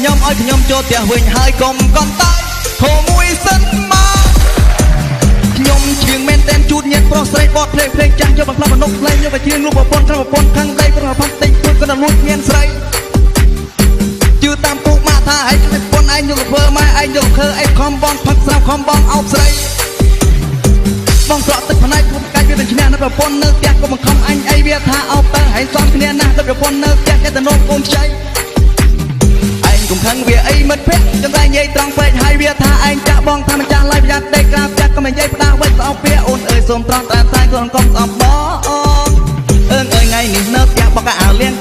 ខ្ញុំឲ្យខ្ញុំចូលផ្ទះវិញហើយកុំកន់តើហូមួយសិនមកខ្ញុំជឿងមែនតែនជូតញាតប្រុសស្រីបត់ភ្លេងចាស់យកបន្លប់មនុស្សលេងយកទៅជឿងលុបប្រពន្ធក្រៅប្រពន្ធខាងដីប្រផាំតិចទួចក៏ដល់លួចមានស្រីជឿតាមពូម៉ាថាឯងប្រពន្ធឯងយកធ្វើម៉ែឯងយកខើឯងខំបងផឹកស្រាវខំបងអោបស្រីបងស្រក់ទឹកផ្នែកពុកកាច់វានឹងឈ្នះនៅប្រពន្ធនៅផ្ទះក៏បង្ខំអញអីវាថាអោបទៅឯងសំគ្នាណាស់ដល់ប្រពន្ធនៅផ្ទះតែទៅនោមកូនខ្ចីឯងកុំខឹងវាអីមិត្តភក្តិចំតែនិយាយត្រង់ពេកហើយវាថាឯងចាក់បងថាម្ចាស់ឡាយប្រយ័ត្នដេកក្រាបចាក់ក៏មិននិយាយផ្ដាស់វិញស្អប់វាអូនអើយសូមត្រង់តែខ្លួនកុំស្អប់បងអើងអើយថ្ងៃនេះនៅផ្ទះបកអាវលៀង